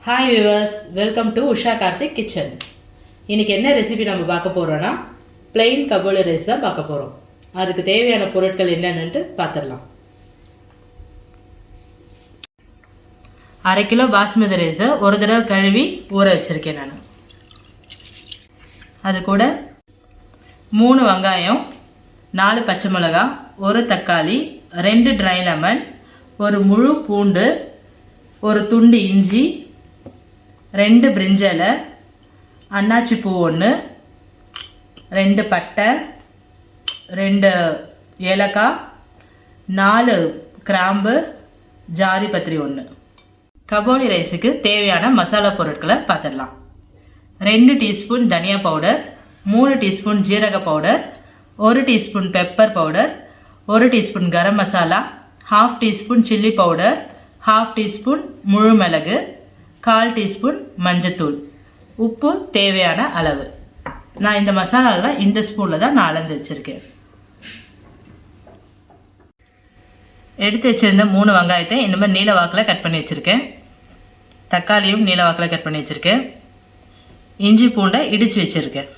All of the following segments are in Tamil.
Hi viewers, welcome to Usha Karthik kitchen. இன்னைக்கு என்ன ரெசிபி நம்ம பார்க்க போறோம்னா plain kabuli rice தான் பார்க்க போறோம். அதுக்கு தேவையான பொருட்கள் என்னன்னு பார்த்திடலாம். 1/2 கிலோ பாஸ்மதி ரைஸ் ஒரு தடவை கழுவி ஊற வச்சிருக்கேன் நான். அது கூட 3 வெங்காயம், 4 பச்சை மிளகாய், 1 தக்காளி, 2 dry lemon, ஒரு முழு பூண்டு, ஒரு துண்டு இஞ்சி, 2 பிரிஞ்சலை, அன்னாச்சி பூ 1, 2 பட்டை, 2 ஏலக்காய், 4 கிராம்பு, ஜாதி பத்திரி 1. கபோலி ரைஸுக்கு தேவையான மசாலா பொருட்களை பார்த்துடலாம். 2 டீஸ்பூன் தனியா பவுடர், 3 டீஸ்பூன் ஜீரக powder, 1 teaspoon pepper powder, 1 teaspoon garam masala, 1/2 teaspoon chilli powder, 1/2 teaspoon முழு மிளகு, 1/4 டீஸ்பூன் மஞ்சத்தூள், உப்பு தேவையான அளவு. நான் இந்த மசாலாலாம் இந்த ஸ்பூனில் தான் நான் அளந்து வச்சுருக்கேன். எடுத்து வச்சுருந்த 3 வெங்காயத்தை இந்த மாதிரி நீல வாக்கில் கட் பண்ணி வச்சுருக்கேன். தக்காளியும் நீல வாக்கில் கட் பண்ணி வச்சுருக்கேன். இஞ்சி பூண்டை இடித்து வச்சுருக்கேன்.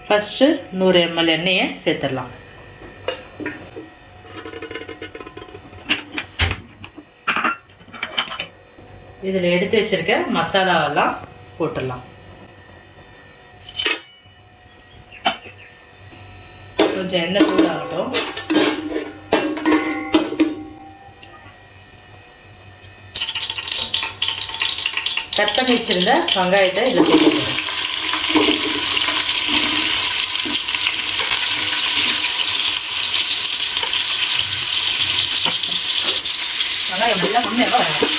ஃபஸ்ட்டு 100 ml எண்ணெயை சேர்த்துடலாம். இதில் எடுத்து வச்சுருக்க மசாலாவெல்லாம் போட்டுடலாம். கொஞ்சம் எண்ணெய் சூடாகட்டும். கட் பண்ணி வச்சுருந்த வெங்காயத்தை இதில் சேர்த்துக்கணும். வெங்காயம் நல்லா முன்னேற வேணும்.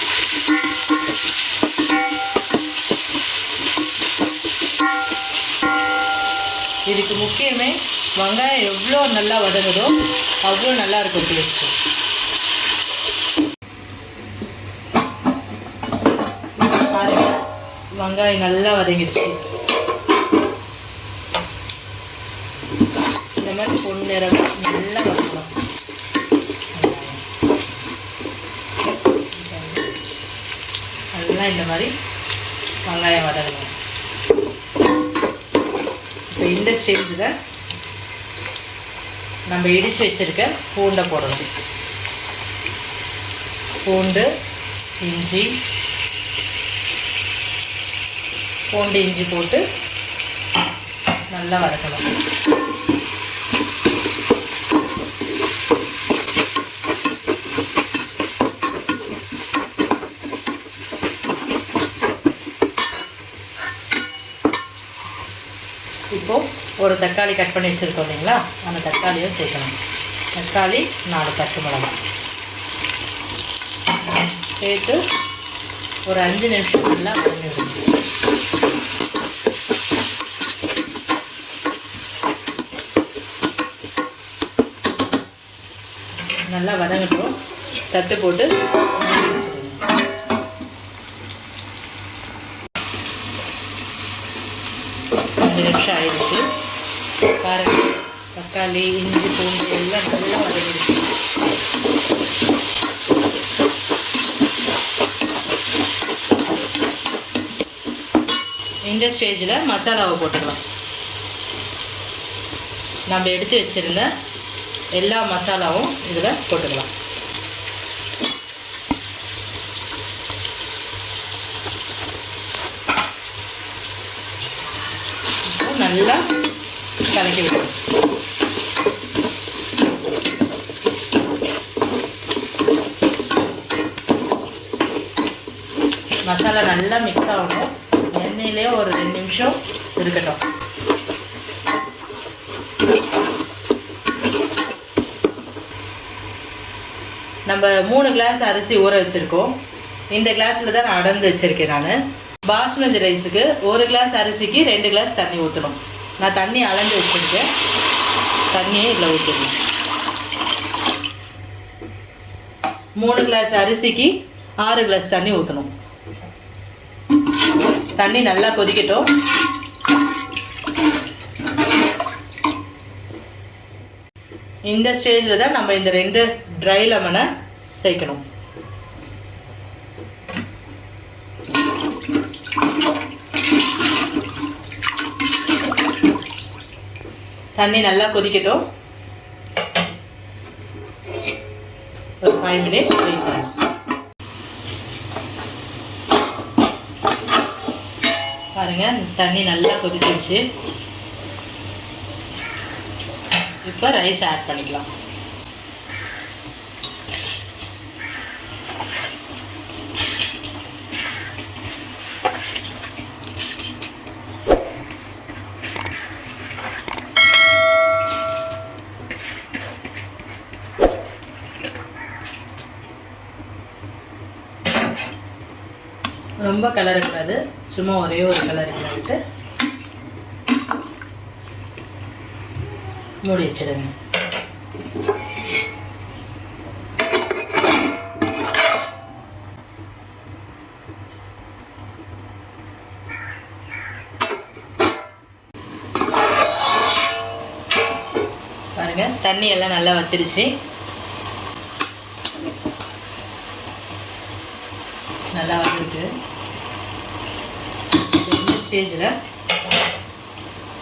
இதுக்கு முக்கியமே வெங்காயம் எவ்வளோ நல்லா வதங்குதோ அவ்வளோ நல்லா இருக்கும் டேஸ்ட்டு. பாருங்க, வெங்காயம் நல்லா வதங்கிடுச்சு. இந்த மாதிரி பொன்னிறமாக நல்லா வதங்கணும். நல்லா இந்த மாதிரி வெங்காயம் வதங்கணும். இப்போ இந்த ஸ்டேஜில் நம்ம இடித்து வச்சுருக்க பூண்டை போடணும். பூண்டு இஞ்சி போட்டு நல்லா வதக்கணும். இப்போது ஒரு தக்காளி கட் பண்ணி வச்சுருக்கோம் இல்லைங்களா, அந்த தக்காளியும் சேர்க்கணும். தக்காளி 4 பச்சை மிளகாய் சேர்த்து ஒரு 5 நிமிஷம் நல்லா வதங்கி விடுங்க. நல்லா வதங்கட்டும். தட்டு போட்டு 5 நிமிஷம் ஆயிடுச்சு. பாருங்க, தக்காளி இஞ்சி பூண்டு எல்லாம் நல்லா வதங்கிடுச்சு. இந்த ஸ்டேஜில் மசாலாவை போட்டுக்கலாம். நம்ம எடுத்து வச்சுருந்த எல்லா மசாலாவும் இதில் போட்டுக்கலாம். நல்லா கலக்கி விடணும். மசாலா நல்லா மிக்ஸ் ஆகணும். எண்ணெயிலே ஒரு 2 நிமிஷம் இருக்கட்டும். நம்ம 3 கிளாஸ் அரிசி ஊற வச்சுருக்கோம். இந்த கிளாஸில் தான் நான் அடர்ந்து வச்சுருக்கேன். நான் பாஸ்மதி ரைஸுக்கு 1 கிளாஸ் அரிசிக்கு 2 கிளாஸ் தண்ணி ஊற்றணும். நான் தண்ணி அளந்து வச்சுருக்கேன். தண்ணியே இதில் ஊற்றிடணும். 3 கிளாஸ் அரிசிக்கு 6 கிளாஸ் தண்ணி ஊற்றணும். தண்ணி நல்லா கொதிக்கட்டும். இந்த ஸ்டேஜில் தான் நம்ம இந்த 2 ட்ரை லெமனை சேர்க்கணும். தண்ணி நல்லா கொதிக்கட்டும். ஒரு 5 மினிட்ஸ் வெயிட் பண்ணலாம். பாருங்கள், தண்ணி நல்லா கொதிச்சிருச்சு. இப்போ ரைஸ் ஆட் பண்ணிக்கலாம். ரொம்ப கலரக்கூடாது, சும்மா ஒரே ஒரு கலர் கிளறிட்டு மூடி வச்சிடுங்க. பாருங்க, தண்ணி எல்லாம் நல்லா வத்திருச்சு. நல்லா வந்துருக்கு. இந்த ஸ்டேஜில்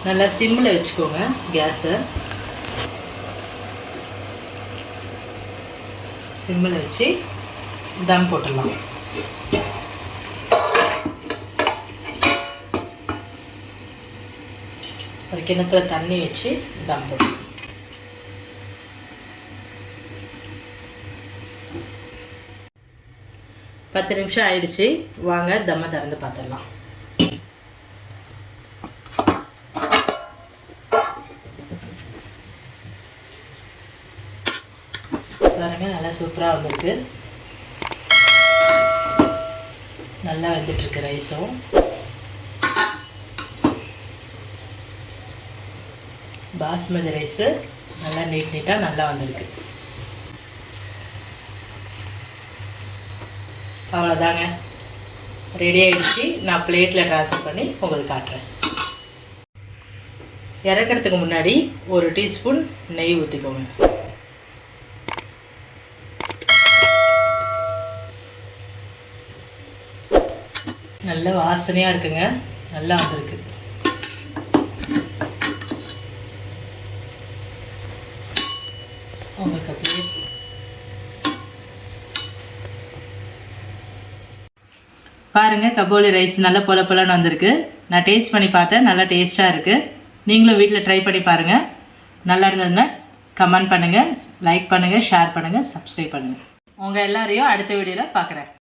நல்லா சிம்மில் வச்சுக்கோங்க கேஸை. சிம்மில் வச்சு தம் போட்டுடலாம். ஒரு கிணத்துல தண்ணி வச்சு தம் போட்டுடலாம். பத்து நிமிஷம் ஆயிடுச்சு. வாங்க தம்மை திறந்து பார்த்துடலாம். பாருங்க, நல்லா சூப்பராக வந்திருக்கு. நல்லா வந்துட்டுருக்கு ரைஸும். பாஸ்மதி ரைஸு நல்லா நீட்டாக நல்லா வந்திருக்கு. அவ்வளோதாங்க, ரெடி ஆகிடுச்சு. நான் பிளேட்டில் ட்ரான்ஸ்ஃபர் பண்ணி உங்களுக்கு காட்டுறேன். இறக்கிறதுக்கு முன்னாடி ஒரு டீஸ்பூன் நெய் ஊற்றிக்கோங்க. நல்ல வாசனையாக இருக்குங்க, நல்லா வந்திருக்கு. உங்களுக்கு அப்படியே பாருங்கள், கபோலி ரைஸ் நல்லா பொல பொலன்னு வந்திருக்கு. நான் டேஸ்ட் பண்ணி பார்த்தேன், நல்லா டேஸ்ட்டாக இருக்குது. நீங்களும் வீட்டில் ட்ரை பண்ணி பாருங்கள். நல்லா இருந்ததுன்னா கமெண்ட் பண்ணுங்கள், லைக் பண்ணுங்கள், ஷேர் பண்ணுங்கள், சப்ஸ்கிரைப் பண்ணுங்கள். உங்கள் எல்லாரையும் அடுத்த வீடியோவில் பார்க்குறேன்.